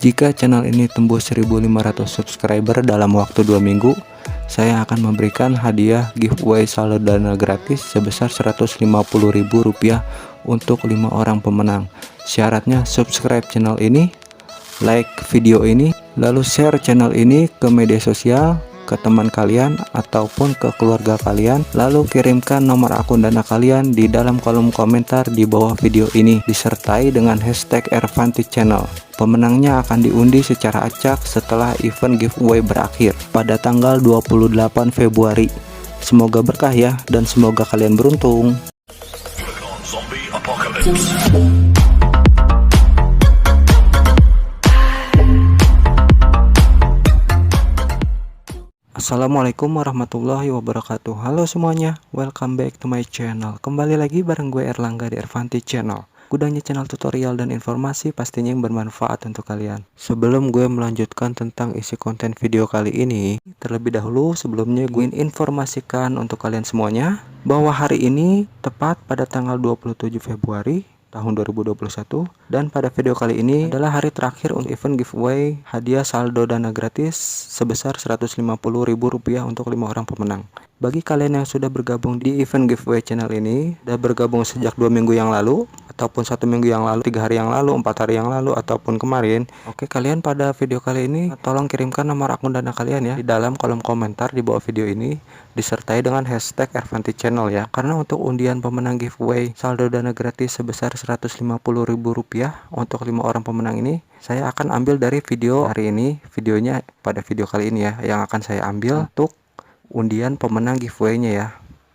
Jika channel ini tembus 1500 subscriber dalam waktu 2 minggu, saya akan memberikan hadiah giveaway saldo dana gratis sebesar Rp150.000 untuk 5 orang pemenang. Syaratnya subscribe channel ini, like video ini, lalu share channel ini ke media sosial, ke teman kalian ataupun ke keluarga kalian, lalu kirimkan nomor akun Dana kalian di dalam kolom komentar di bawah video ini disertai dengan hashtag Ervanti Channel. Pemenangnya akan diundi secara acak setelah event giveaway berakhir pada tanggal 28 Februari. Semoga berkah ya, dan semoga kalian beruntung. Assalamualaikum warahmatullahi wabarakatuh. Halo semuanya, welcome back to my channel. Kembali lagi bareng gue Erlangga di Ervanti Channel. Gudangnya channel tutorial dan informasi pastinya yang bermanfaat untuk kalian. Sebelum gue melanjutkan tentang isi konten video kali ini, terlebih dahulu sebelumnya gue informasikan untuk kalian semuanya bahwa hari ini tepat pada tanggal 27 Februari tahun 2021, dan pada video kali ini adalah hari terakhir untuk event giveaway hadiah saldo dana gratis sebesar Rp150.000 untuk 5 orang pemenang. Bagi kalian yang sudah bergabung di event giveaway channel ini, sudah bergabung sejak 2 minggu yang lalu, ataupun 1 minggu yang lalu, 3 hari yang lalu, 4 hari yang lalu, ataupun kemarin, oke, kalian pada video kali ini tolong kirimkan nomor akun Dana kalian ya di dalam kolom komentar di bawah video ini, disertai dengan hashtag Ervanti Channel ya. Karena untuk undian pemenang giveaway saldo dana gratis sebesar Rp150.000 untuk 5 orang pemenang ini, saya akan ambil dari video hari ini. Videonya pada video kali ini ya, yang akan saya ambil untuk undian pemenang giveaway-nya ya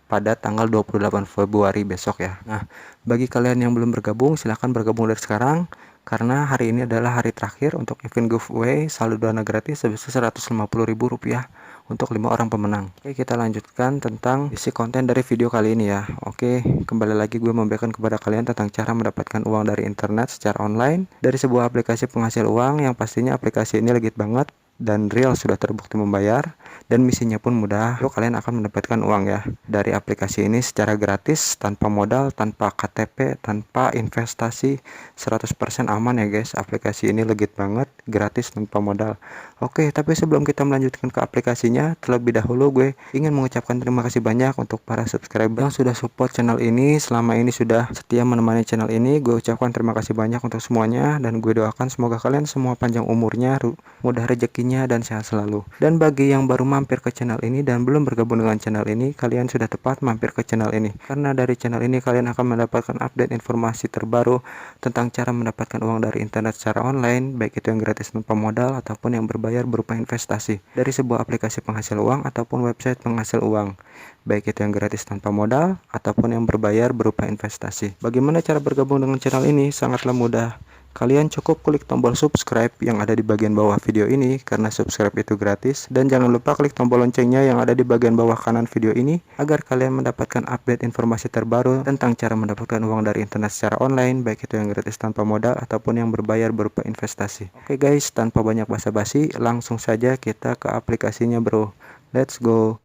pada tanggal 28 Februari besok ya. Nah, bagi kalian yang belum bergabung, silahkan bergabung dari sekarang, karena hari ini adalah hari terakhir untuk event giveaway saldo dana gratis sebesar Rp150.000 untuk 5 orang pemenang. Oke, kita lanjutkan tentang isi konten dari video kali ini ya. Oke, kembali lagi gue memberikan kepada kalian tentang cara mendapatkan uang dari internet secara online dari sebuah aplikasi penghasil uang yang pastinya aplikasi ini legit banget dan real, sudah terbukti membayar, dan misinya pun mudah. Lalu kalian akan mendapatkan uang ya dari aplikasi ini secara gratis, tanpa modal, tanpa KTP, tanpa investasi, 100% aman ya guys. Aplikasi ini legit banget, gratis, tanpa modal. Oke, tapi sebelum kita melanjutkan ke aplikasinya, terlebih dahulu gue ingin mengucapkan terima kasih banyak untuk para subscriber yang sudah support channel ini, selama ini sudah setia menemani channel ini. Gue ucapkan terima kasih banyak untuk semuanya, dan gue doakan semoga kalian semua panjang umurnya, mudah rezekinya, dan sehat selalu. Dan bagi yang baru mampir ke channel ini dan belum bergabung dengan channel ini, kalian sudah tepat mampir ke channel ini, karena dari channel ini kalian akan mendapatkan update informasi terbaru tentang cara mendapatkan uang dari internet secara online, baik itu yang gratis tanpa modal ataupun yang berbayar berupa investasi dari sebuah aplikasi penghasil uang ataupun website penghasil uang, baik itu yang gratis tanpa modal ataupun yang berbayar berupa investasi. Bagaimana cara bergabung dengan channel ini? Sangatlah mudah. Kalian cukup klik tombol subscribe yang ada di bagian bawah video ini, karena subscribe itu gratis, dan jangan lupa klik tombol loncengnya yang ada di bagian bawah kanan video ini agar kalian mendapatkan update informasi terbaru tentang cara mendapatkan uang dari internet secara online, baik itu yang gratis tanpa modal ataupun yang berbayar berupa investasi. Oke guys, tanpa banyak basa-basi, langsung saja kita ke aplikasinya bro. Let's go.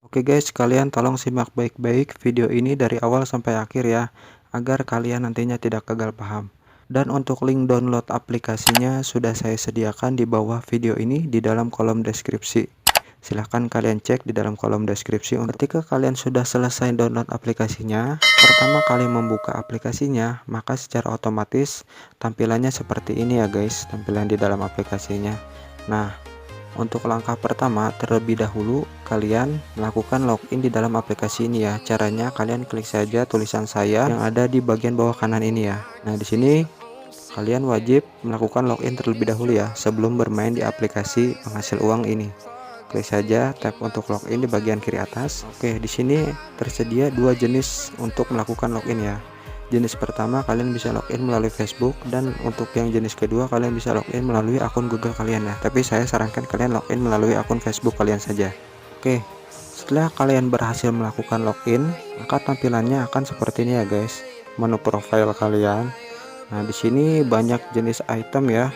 Oke guys, kalian tolong simak baik-baik video ini dari awal sampai akhir ya, agar kalian nantinya tidak gagal paham. Dan untuk link download aplikasinya sudah saya sediakan di bawah video ini di dalam kolom deskripsi. Silahkan kalian cek di dalam kolom deskripsi. Ketika kalian sudah selesai download aplikasinya, pertama kali membuka aplikasinya, maka secara otomatis tampilannya seperti ini ya guys, tampilan di dalam aplikasinya. Nah, untuk langkah pertama, terlebih dahulu kalian melakukan login di dalam aplikasi ini ya. Caranya kalian klik saja tulisan saya yang ada di bagian bawah kanan ini ya. Nah, di sini kalian wajib melakukan login terlebih dahulu ya sebelum bermain di aplikasi penghasil uang ini. Klik saja tab untuk login di bagian kiri atas. Oke, di sini tersedia 2 jenis untuk melakukan login ya. Jenis pertama kalian bisa login melalui Facebook, dan untuk yang jenis kedua kalian bisa login melalui akun Google kalian ya. Tapi saya sarankan kalian login melalui akun Facebook kalian saja. Oke, setelah kalian berhasil melakukan login, maka tampilannya akan seperti ini ya guys. Menu profile kalian, Nah, di sini banyak jenis item ya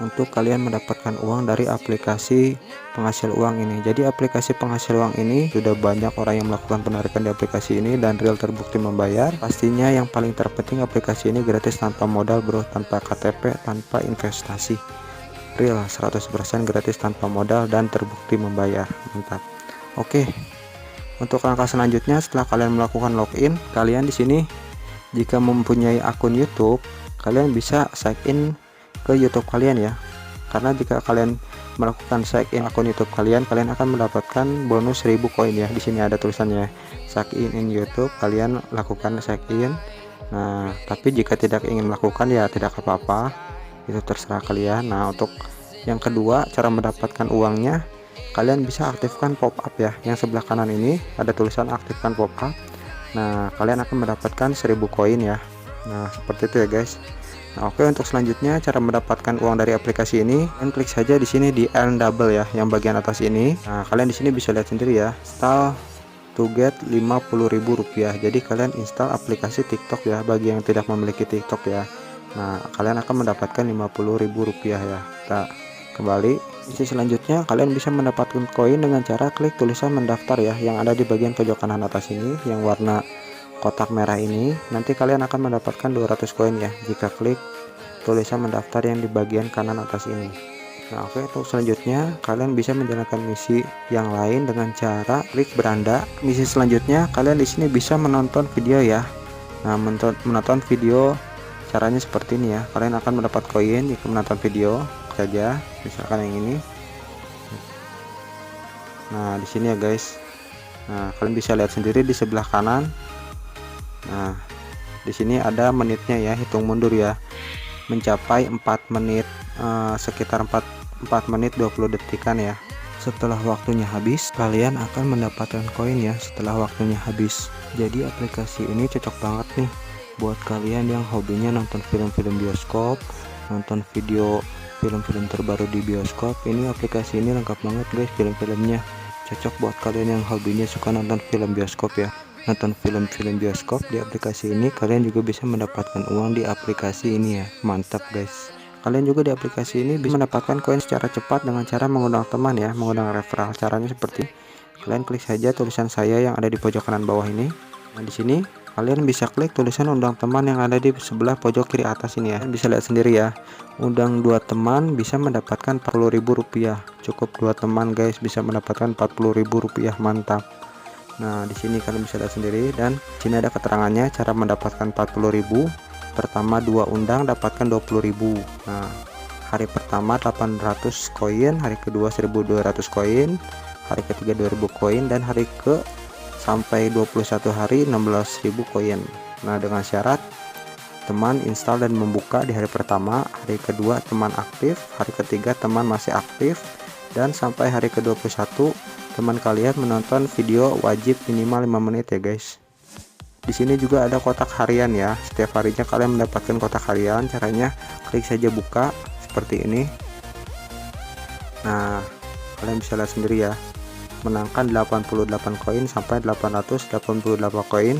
untuk kalian mendapatkan uang dari aplikasi penghasil uang ini. Jadi aplikasi penghasil uang ini sudah banyak orang yang melakukan penarikan di aplikasi ini dan real terbukti membayar. Pastinya yang paling terpenting aplikasi ini gratis tanpa modal bro, tanpa KTP, tanpa investasi. Real 100% gratis tanpa modal dan terbukti membayar. Mantap. Oke. Untuk langkah selanjutnya setelah kalian melakukan login, kalian di sini jika mempunyai akun YouTube, kalian bisa sign in ke YouTube kalian ya. Karena jika kalian melakukan sign in akun YouTube kalian akan mendapatkan bonus 1000 koin ya. Di sini ada tulisannya sign in YouTube, kalian lakukan sign in. Nah, tapi jika tidak ingin melakukan ya tidak apa-apa. Itu terserah kalian. Nah, untuk yang kedua, cara mendapatkan uangnya, kalian bisa aktifkan pop up ya. Yang sebelah kanan ini ada tulisan aktifkan pop up. Nah, kalian akan mendapatkan 1000 koin ya. Nah, seperti itu ya guys. Nah, oke, untuk selanjutnya cara mendapatkan uang dari aplikasi ini, kalian klik saja di sini di earn double ya, yang bagian atas ini. Nah, kalian di sini bisa lihat sendiri ya, install to get 50.000 rupiah. Jadi kalian install aplikasi TikTok ya, bagi yang tidak memiliki TikTok ya. Nah, kalian akan mendapatkan 50.000 rupiah ya. Kita kembali. Misi selanjutnya, kalian bisa mendapatkan koin dengan cara klik tulisan mendaftar ya, yang ada di bagian pojok kanan atas ini, yang warna kotak merah ini. Nanti kalian akan mendapatkan 200 koin ya jika klik tulisan mendaftar yang di bagian kanan atas ini. Nah, oke, untuk selanjutnya kalian bisa menjalankan misi yang lain dengan cara klik beranda. Misi selanjutnya, kalian di sini bisa menonton video ya. Nah, menonton video caranya seperti ini ya. Kalian akan mendapat koin jika menonton video saja, misalkan yang ini. Nah, di sini ya guys. Nah, kalian bisa lihat sendiri di sebelah kanan. Nah, di sini ada menitnya ya, hitung mundur ya, mencapai 4 menit, sekitar 4 menit 20 detikan ya. Setelah waktunya habis, kalian akan mendapatkan koin ya setelah waktunya habis. Jadi aplikasi ini cocok banget nih buat kalian yang hobinya nonton film-film bioskop, nonton video film-film terbaru di bioskop. Ini aplikasi ini lengkap banget guys film-filmnya. Cocok buat kalian yang hobinya suka nonton film bioskop ya. Nonton film-film bioskop di aplikasi ini, kalian juga bisa mendapatkan uang di aplikasi ini ya. Mantap guys. Kalian juga di aplikasi ini bisa mendapatkan koin secara cepat dengan cara mengundang teman ya, mengundang referral. Caranya seperti kalian klik saja tulisan saya yang ada di pojok kanan bawah ini. Nah, di sini kalian bisa klik tulisan undang teman yang ada di sebelah pojok kiri atas ini ya. Kalian bisa lihat sendiri ya. Undang 2 teman bisa mendapatkan 40.000 rupiah. Cukup 2 teman guys bisa mendapatkan 40.000 rupiah. Mantap. Nah, di sini kalian bisa lihat sendiri dan sini ada keterangannya cara mendapatkan 40.000. Pertama 2 undang dapatkan 20.000. Nah, hari pertama 800 koin, hari kedua 1.200 koin, hari ketiga 2.000 koin, dan hari ke sampai 21 hari 16.000 koin. Nah, dengan syarat teman install dan membuka di hari pertama, hari kedua teman aktif, hari ketiga teman masih aktif, dan sampai hari ke-21 teman kalian menonton video wajib minimal 5 menit ya guys. Di sini juga ada kotak harian ya. Setiap harinya kalian mendapatkan kotak harian. Caranya klik saja buka seperti ini. Nah, kalian bisa lihat sendiri ya. Menangkan 88 koin sampai 888 koin.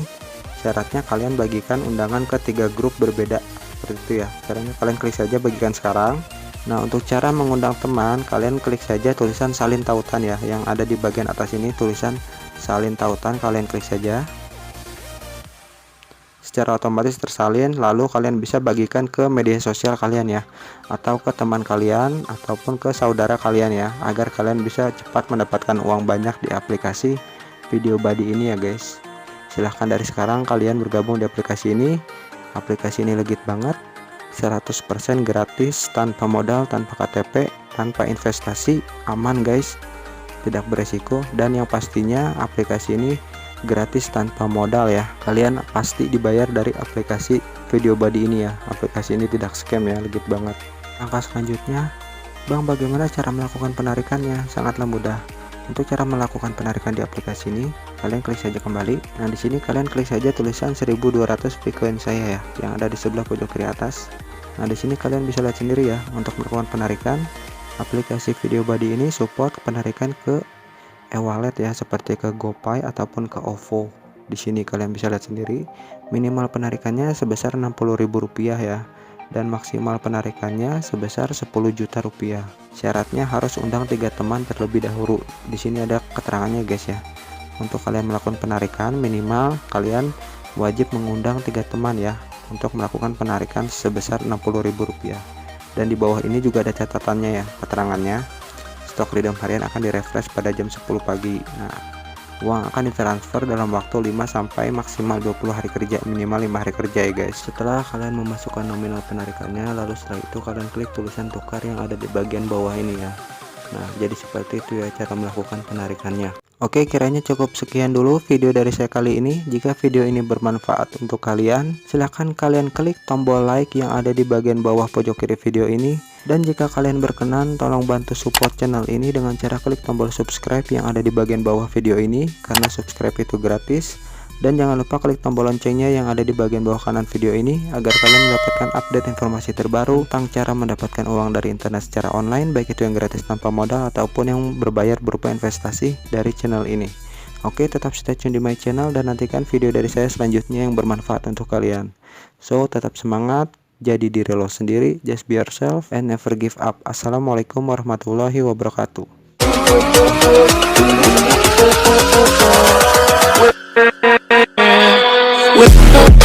Syaratnya kalian bagikan undangan ke 3 grup berbeda seperti itu ya. Caranya kalian klik saja bagikan sekarang. Nah, untuk cara mengundang teman, kalian klik saja tulisan salin tautan ya, yang ada di bagian atas ini tulisan salin tautan, kalian klik saja. Secara otomatis tersalin, lalu kalian bisa bagikan ke media sosial kalian ya, atau ke teman kalian ataupun ke saudara kalian ya, agar kalian bisa cepat mendapatkan uang banyak di aplikasi Video Buddy ini ya guys. Silahkan dari sekarang kalian bergabung di aplikasi ini. Aplikasi ini legit banget, 100% gratis, tanpa modal, tanpa KTP, tanpa investasi, aman guys, tidak beresiko, dan yang pastinya aplikasi ini gratis tanpa modal ya. Kalian pasti dibayar dari aplikasi Video Buddy ini ya. Aplikasi ini tidak scam ya, legit banget. Langkah selanjutnya, Bang, bagaimana cara melakukan penarikannya? Sangatlah mudah. Untuk cara melakukan penarikan di aplikasi ini, kalian klik saja kembali. Nah, di sini kalian klik saja tulisan 1.200 free coin saya ya, yang ada di sebelah pojok kiri atas. Nah, di sini kalian bisa lihat sendiri ya, untuk melakukan penarikan, aplikasi Video Buddy ini support penarikan ke e-wallet ya, seperti ke GoPay ataupun ke OVO. Di sini kalian bisa lihat sendiri, minimal penarikannya sebesar 60.000 rupiah ya. dan maksimal penarikannya sebesar 10 juta rupiah. Syaratnya harus undang 3 teman terlebih dahulu. Di sini ada keterangannya guys ya. Untuk kalian melakukan penarikan minimal kalian wajib mengundang 3 teman ya untuk melakukan penarikan sebesar Rp60.000. Dan di bawah ini juga ada catatannya ya, keterangannya. Stok redeem harian akan direfresh pada jam 10 pagi. Nah, uang akan ditransfer dalam waktu 5 sampai maksimal 20 hari kerja, minimal 5 hari kerja ya guys. Setelah kalian memasukkan nominal penarikannya, lalu setelah itu kalian klik tulisan tukar yang ada di bagian bawah ini ya. Nah, jadi seperti itu ya cara melakukan penarikannya. Oke, kiranya cukup sekian dulu video dari saya kali ini. Jika video ini bermanfaat untuk kalian, silahkan kalian klik tombol like yang ada di bagian bawah pojok kiri video ini. Dan jika kalian berkenan, tolong bantu support channel ini dengan cara klik tombol subscribe yang ada di bagian bawah video ini, karena subscribe itu gratis. Dan jangan lupa klik tombol loncengnya yang ada di bagian bawah kanan video ini, agar kalian mendapatkan update informasi terbaru tentang cara mendapatkan uang dari internet secara online, baik itu yang gratis tanpa modal ataupun yang berbayar berupa investasi dari channel ini. Oke, tetap stay tune di my channel dan nantikan video dari saya selanjutnya yang bermanfaat untuk kalian. So, tetap semangat, jadi diri lo sendiri, just be yourself and never give up. Assalamualaikum warahmatullahi wabarakatuh. With